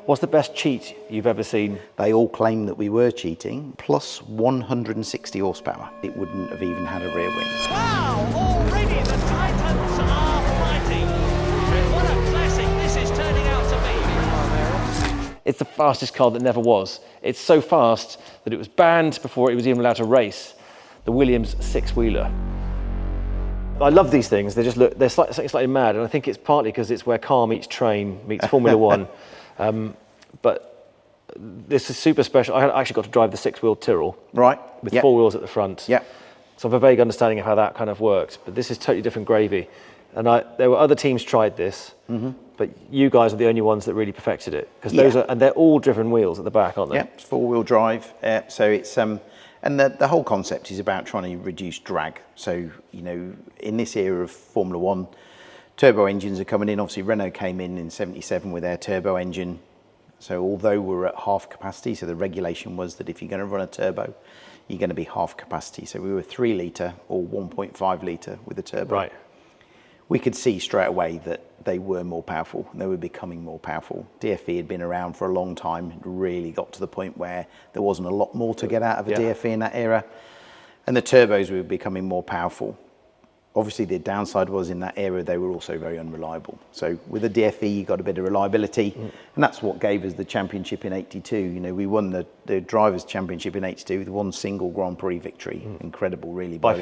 What's the best cheat you've ever seen? They all claim that we were cheating, plus 160 horsepower. It wouldn't have even had a rear wing. Wow, already the Titans are fighting. And what a classic this is turning out to be. It's the fastest car that never was. It's so fast that it was banned before it was even allowed to race. The Williams six-wheeler. I love these things. They just look, they're slightly mad, and I think it's partly because it's where car meets train, meets Formula One. But this is super special. I actually got to drive the six-wheel Tyrrell. Right. With four wheels at the front. Yeah. So I have a vague understanding of how that kind of works, but this is totally different gravy. And there were other teams tried this, but you guys are the only ones that really perfected it, because those are, and they're all driven wheels at the back, aren't they? Yeah, it's four-wheel drive. So it's and the whole concept is about trying to reduce drag. So, you know, in this era of Formula One, turbo engines are coming in. Obviously, Renault came in '77 with their turbo engine. So although we're at half capacity, so the regulation was that if you're going to run a turbo, you're going to be half capacity. So we were 3 litre or 1.5 litre with a turbo. Right. We could see straight away that they were more powerful and they were becoming more powerful. DFE had been around for a long time. It really got to the point where there wasn't a lot more to get out of a DFE in that era. And the turbos were becoming more powerful. Obviously, the downside was in that era, they were also very unreliable. So with the DFE, you got a bit of reliability, and that's what gave us the championship in '82. You know, we won the Drivers' Championship in '82 with one single Grand Prix victory. Incredible, really. By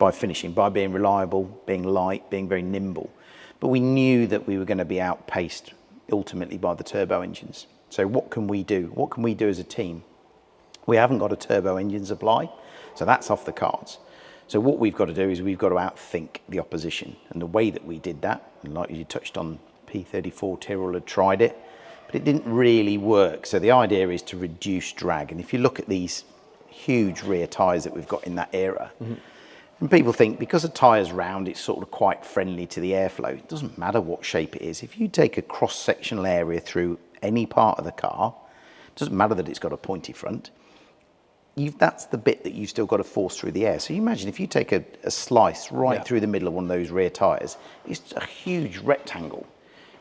finishing. By being reliable, being light, being very nimble. But we knew that we were going to be outpaced ultimately by the turbo engines. So what can we do? What can we do as a team? We haven't got a turbo engine supply, so that's off the cards. So what we've got to do is we've got to outthink the opposition. And the way that we did that, and like you touched on, P34 Tyrrell had tried it, but it didn't really work. So the idea is to reduce drag. And if you look at these huge rear tyres that we've got in that era, and people think because a tyre's round, it's sort of quite friendly to the airflow. It doesn't matter what shape it is. If you take a cross-sectional area through any part of the car, it doesn't matter that it's got a pointy front, that's the bit that you've still got to force through the air. So you imagine if you take a slice right through the middle of one of those rear tyres, it's a huge rectangle.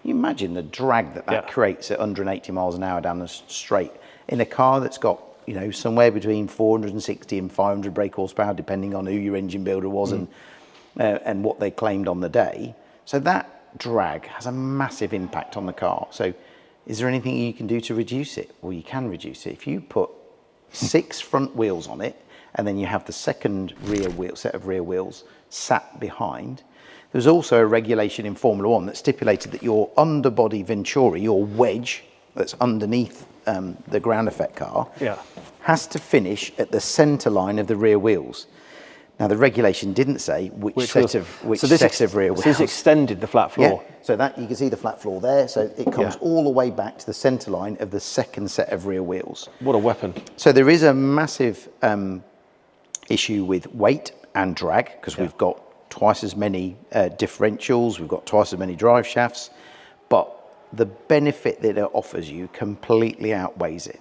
You imagine the drag that creates at 180 miles an hour down the straight in a car that's got, you know, somewhere between 460 and 500 brake horsepower, depending on who your engine builder was and what they claimed on the day. So that drag has a massive impact on the car. So is there anything you can do to reduce it? Well, you can reduce it. If you put 6 front wheels on it, and then you have the second set of rear wheels sat behind. There's also a regulation in Formula One that stipulated that your underbody venturi, your wedge that's underneath the ground effect car, has to finish at the centre line of the rear wheels. Now the regulation didn't say which set of rear wheels. So this extended the flat floor. Yeah, so that you can see the flat floor there. So it comes all the way back to the centre line of the second set of rear wheels. What a weapon. So there is a massive issue with weight and drag, because we've got twice as many differentials, we've got twice as many drive shafts, but the benefit that it offers you completely outweighs it.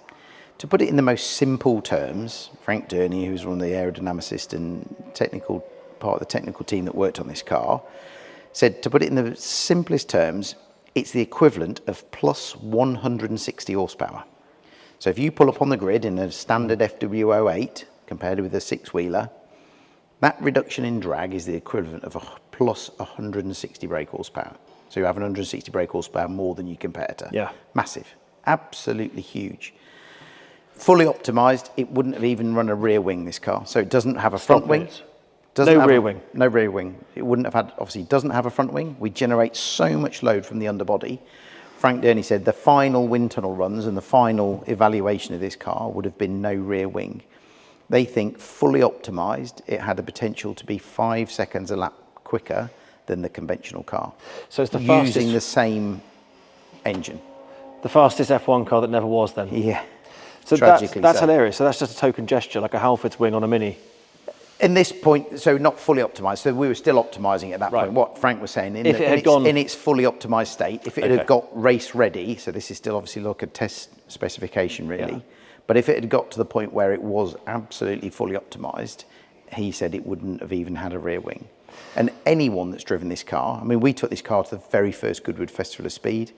To put it in the most simple terms, Frank Durney, who's one of the aerodynamicists and part of the technical team that worked on this car, said, to put it in the simplest terms, it's the equivalent of plus 160 horsepower. So if you pull up on the grid in a standard FW08 compared with a six-wheeler, that reduction in drag is the equivalent of a plus 160 brake horsepower. So you have 160 brake horsepower more than your competitor. Yeah. Massive. Absolutely huge. Fully optimised, it wouldn't have even run a rear wing, this car. So it doesn't have a front wing. No rear wing. No rear wing. It wouldn't have had, obviously, it doesn't have a front wing. We generate so much load from the underbody. Frank Durney said the final wind tunnel runs and the final evaluation of this car would have been no rear wing. They think fully optimised, it had the potential to be 5 seconds a lap quicker than the conventional car. So it's the fastest, using the same engine. The fastest F1 car that never was then. Yeah. So that's hilarious. So that's just a token gesture, like a Halfords wing on a Mini. In this point, so not fully optimised. So we were still optimising at that point. What Frank was saying, in its fully optimised state, if it had got race ready, so this is still obviously like a test specification really, but if it had got to the point where it was absolutely fully optimised, he said it wouldn't have even had a rear wing. And anyone that's driven this car, I mean, we took this car to the very first Goodwood Festival of Speed.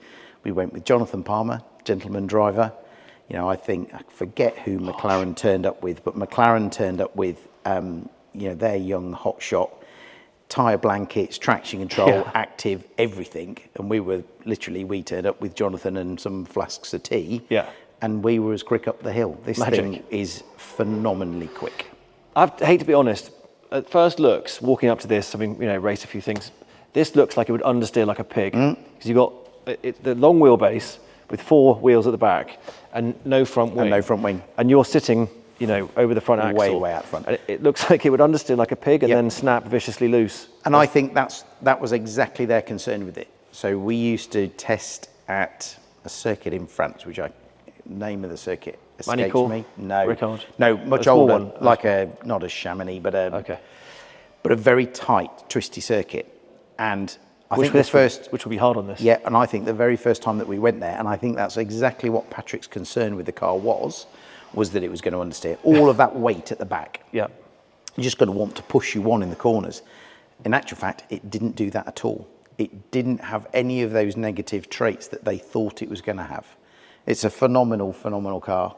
We went with Jonathan Palmer, gentleman driver. You know, I forget who McLaren turned up with, but McLaren turned up with, you know, their young hotshot, tyre blankets, traction control, active, everything. And we turned up with Jonathan and some flasks of tea. Yeah. And we were as quick up the hill. This thing is phenomenally quick. I hate to be honest, at first looks, walking up to this, having, you know, raced a few things, this looks like it would understeer like a pig. Because you've got the long wheelbase with 4 wheels at the back and no front wing. And no front wing. And you're sitting, you know, over the front axle. Way out front. And it looks like it would understeer like a pig and then snap viciously loose. And I think that was exactly their concern with it. So we used to test at a circuit in France, which name of the circuit escapes me. No, Ricard? No, much older, one. Like not a Chamonix, but a very tight, twisty circuit. And I think which will be hard on this. Yeah, and I think the very first time that we went there, and I think that's exactly what Patrick's concern with the car was that it was going to understeer. All of that weight at the back. Yeah. You're just going to want to push you on in the corners. In actual fact, it didn't do that at all. It didn't have any of those negative traits that they thought it was going to have. It's a phenomenal, phenomenal car.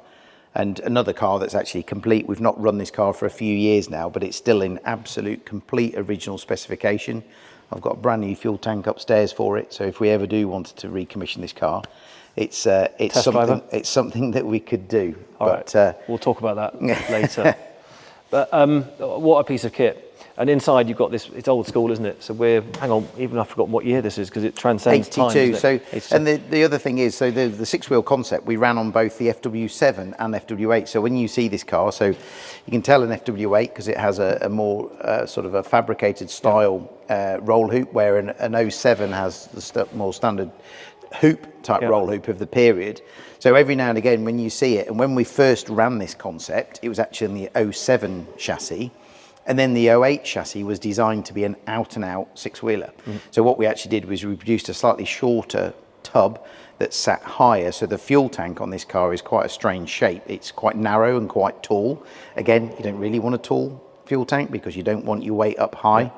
And another car that's actually complete. We've not run this car for a few years now, but it's still in absolute, complete original specification. I've got a brand new fuel tank upstairs for it. So if we ever do want to recommission this car, it's something that we could do. All right. We'll talk about that later. But what a piece of kit. And inside you've got this, it's old school, isn't it? So I've forgotten what year this is because it transcends 82. time. 82. And the other thing is, so the 6-wheel concept, we ran on both the FW7 and FW8. So when you see this car, so you can tell an FW8 because it has a more sort of a fabricated style roll hoop, where an 07 has the more standard hoop type roll hoop of the period. So every now and again when you see it, and when we first ran this concept, it was actually in the 07 chassis. And then the 08 chassis was designed to be an out-and-out 6-wheeler. So what we actually did was we produced a slightly shorter tub that sat higher. So the fuel tank on this car is quite a strange shape. It's quite narrow and quite tall. Again, you don't really want a tall fuel tank because you don't want your weight up high.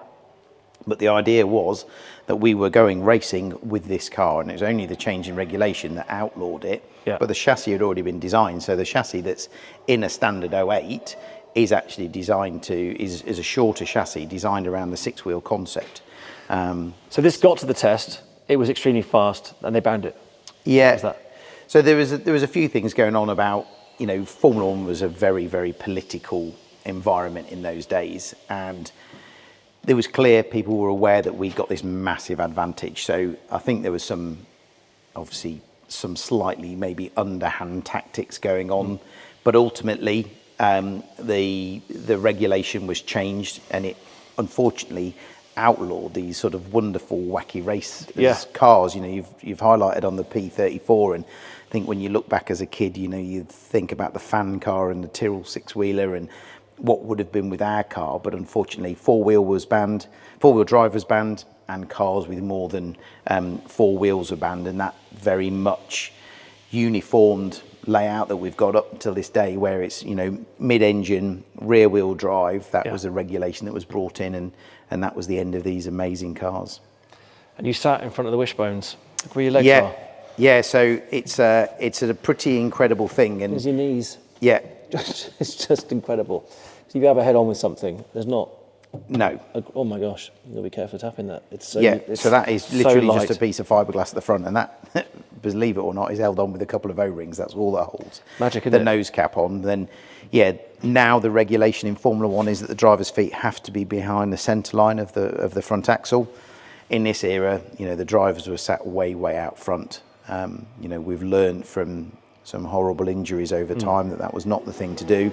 But the idea was that we were going racing with this car, and it was only the change in regulation that outlawed it. But the chassis had already been designed. So the chassis that's in a standard 08 is actually designed is a shorter chassis designed around the 6-wheel concept. So this got to the test, it was extremely fast, and they banned it. Yeah. What was that? So there was a few things going on about, you know, Formula One was a very, very political environment in those days, and it was clear people were aware that we got this massive advantage. So I think there was some slightly maybe underhand tactics going on, but ultimately the regulation was changed, and it unfortunately outlawed these sort of wonderful wacky race cars. You know, you've highlighted on the P34, and I think when you look back as a kid, you know, you think about the fan car and the Tyrrell 6-wheeler and what would have been with our car, but unfortunately 4-wheel drive was banned, and cars with more than 4 wheels were banned, and that very much uniformed layout that we've got up until this day, where it's, you know, mid-engine, rear-wheel drive. That was a regulation that was brought in, and that was the end of these amazing cars. And you sat in front of the wishbones. Look where your legs are. Yeah. So it's a pretty incredible thing. And there's your knees. Yeah. It's just incredible. So if you have a head on with something, there's not. No. Oh my gosh, you've got to be careful tapping that. It's so. Yeah. So that is literally so just a piece of fiberglass at the front, and that, believe it or not, is held on with a couple of O-rings. That's all that holds. Magic, isn't it? The nose cap on. Then, now the regulation in Formula One is that the driver's feet have to be behind the centre line of the front axle. In this era, you know, the drivers were sat way out front. You know, we've learned from some horrible injuries over time that was not the thing to do.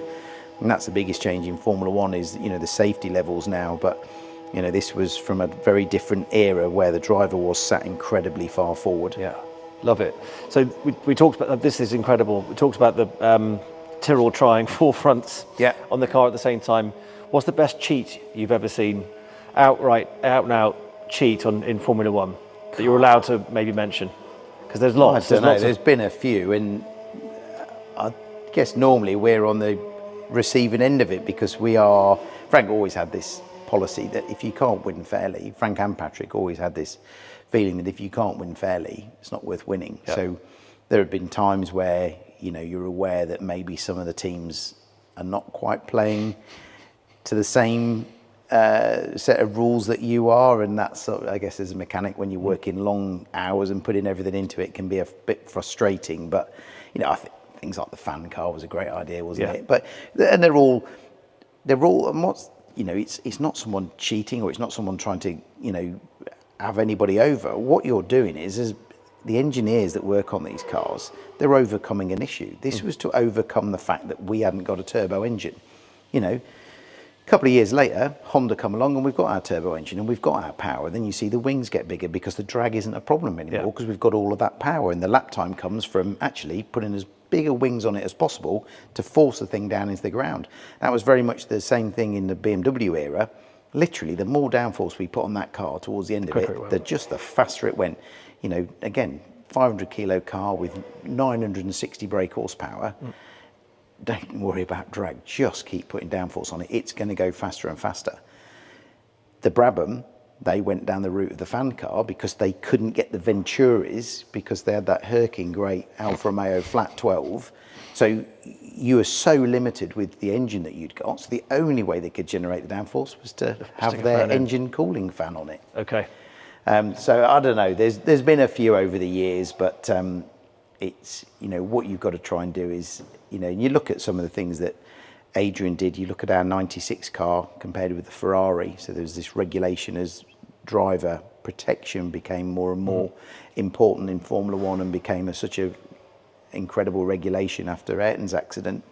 And that's the biggest change in Formula One is, you know, the safety levels now. But, you know, this was from a very different era where the driver was sat incredibly far forward. Yeah, love it. So we talked about, this is incredible. We talked about the Tyrrell trying 4 fronts on the car at the same time. What's the best cheat you've ever seen? Out and out cheat in Formula One that you're allowed to maybe mention? Because there's lots. There's been a few, and I guess normally we're on the receiving end of it because Frank always had this policy that if you can't win fairly, Frank and Patrick always had this feeling that if you can't win fairly, it's not worth winning. Yep. So there have been times where, you know, you're aware that maybe some of the teams are not quite playing to the same set of rules that you are, and that's sort of, I guess, as a mechanic, when you're working long hours and putting everything into it, can be a bit frustrating. But you know, I think things like the fan car was a great idea, wasn't it? But and they're all, and what's, you know, it's not someone cheating, or it's not someone trying to, you know, have anybody over. What you're doing is the engineers that work on these cars, they're overcoming an issue. This was to overcome the fact that we hadn't got a turbo engine. You know, a couple of years later, Honda come along and we've got our turbo engine and we've got our power. Then you see the wings get bigger because the drag isn't a problem anymore, because we've got all of that power, and the lap time comes from actually putting as bigger wings on it as possible to force the thing down into the ground. That was very much the same thing in the BMW era. Literally, the more downforce we put on that car towards the end of it, the faster it went. You know, again, 500 kilo car with 960 brake horsepower. Don't worry about drag, just keep putting downforce on it. It's going to go faster and faster. The Brabham, they went down the route of the fan car because they couldn't get the Venturis because they had that Herking great Alfa Romeo flat 12. So you were so limited with the engine that you'd got. So the only way they could generate the downforce was to have their engine cooling fan on it. Okay. So I don't know. There's been a few over the years, but it's, you know, what you've got to try and do is, you know, you look at some of the things that Adrian did. You look at our 96 car compared with the Ferrari. So there's this regulation as driver protection became more and more important in Formula One, and became such a incredible regulation after Ayrton's accident,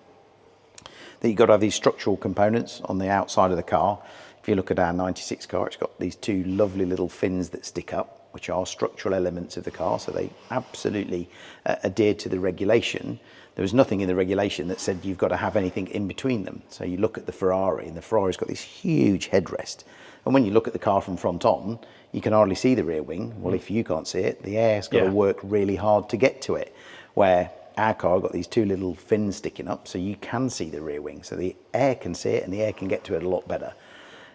that you've got to have these structural components on the outside of the car. If you look at our 96 car, it's got these two lovely little fins that stick up, which are structural elements of the car, so they absolutely adhere to the regulation. There was nothing in the regulation that said you've got to have anything in between them. So you look at the Ferrari, and the Ferrari's got this huge headrest. And when you look at the car from front on, you can hardly see the rear wing. Well, if you can't see it, the air's got to work really hard to get to it. Where our car got these two little fins sticking up, so you can see the rear wing. So the air can see it, and the air can get to it a lot better.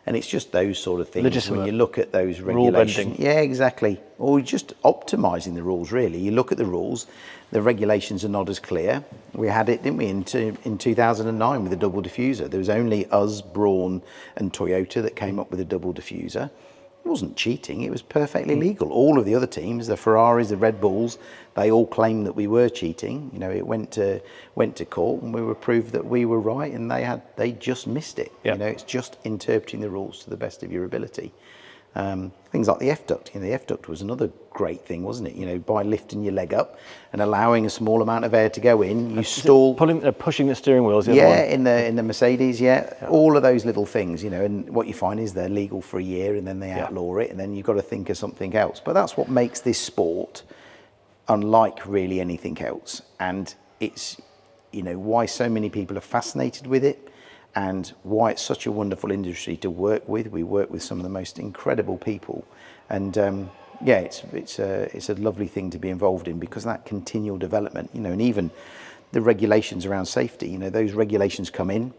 And it's just those sort of things. Legitimate. When you look at those regulations. Yeah, exactly. Or just optimizing the rules, really. You look at the rules, the regulations are not as clear. We had it, didn't we, in 2009 with the double diffuser. There was only us, Braun and Toyota that came up with a double diffuser. It wasn't cheating, it was perfectly legal. All of the other teams, the Ferraris, the Red Bulls, they all claimed that we were cheating. You know, it went to court, and we were proved that we were right, and they just missed it. You know, it's just interpreting the rules to the best of your ability. Things like the F-duct. You know, the F-duct was another great thing, wasn't it? You know, by lifting your leg up and allowing a small amount of air to go in, you stall. Pushing the steering wheels. In the Mercedes, all of those little things. You know, and what you find is they're legal for a year, and then they outlaw it, and then you've got to think of something else. But that's what makes this sport unlike really anything else, and it's, you know, why so many people are fascinated with it, and why it's such a wonderful industry to work with. We work with some of the most incredible people, and it's a lovely thing to be involved in, because that continual development, you know, and even the regulations around safety, you know, those regulations come in,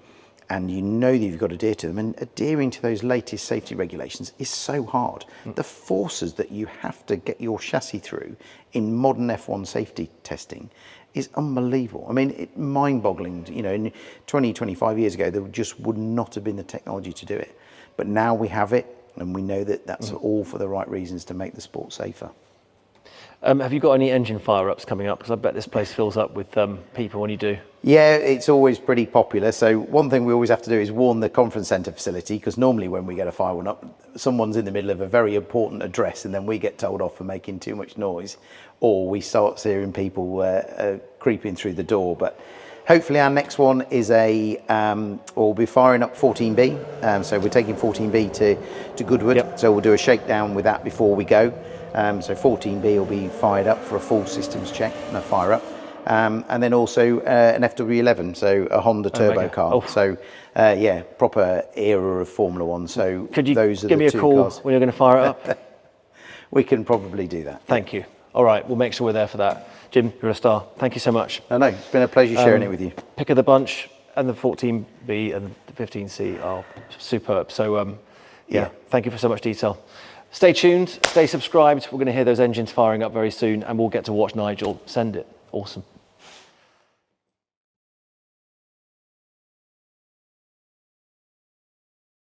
and you know that you've got to adhere to them, and adhering to those latest safety regulations is so hard. The forces that you have to get your chassis through in modern F1 safety testing is unbelievable. I mean, mind-boggling. You know, 25 years ago, there just would not have been the technology to do it. But now we have it, and we know that that's all for the right reasons, to make the sport safer. Have you got any engine fire-ups coming up? Because I bet this place fills up with people when you do. Yeah, it's always pretty popular. So one thing we always have to do is warn the conference centre facility, because normally when we get a fire one up, someone's in the middle of a very important address, and then we get told off for making too much noise, or we start hearing people creeping through the door. But hopefully our next one is we'll be firing up 14B. So we're taking 14B to Goodwood. So we'll do a shakedown with that before we go. So 14B will be fired up for a full systems check and a fire up. And then also an FW11, so a Honda turbo car. Oh. So proper era of Formula One. So could you those are give me a call when you're going to fire it up? We can probably do that. Thank you. All right, we'll make sure we're there for that. Jim, you're a star. Thank you so much. No, it's been a pleasure sharing it with you. Pick of the bunch, and the 14B and the 15C are superb. So, thank you for so much detail. Stay tuned, stay subscribed. We're going to hear those engines firing up very soon, and we'll get to watch Nigel send it. Awesome.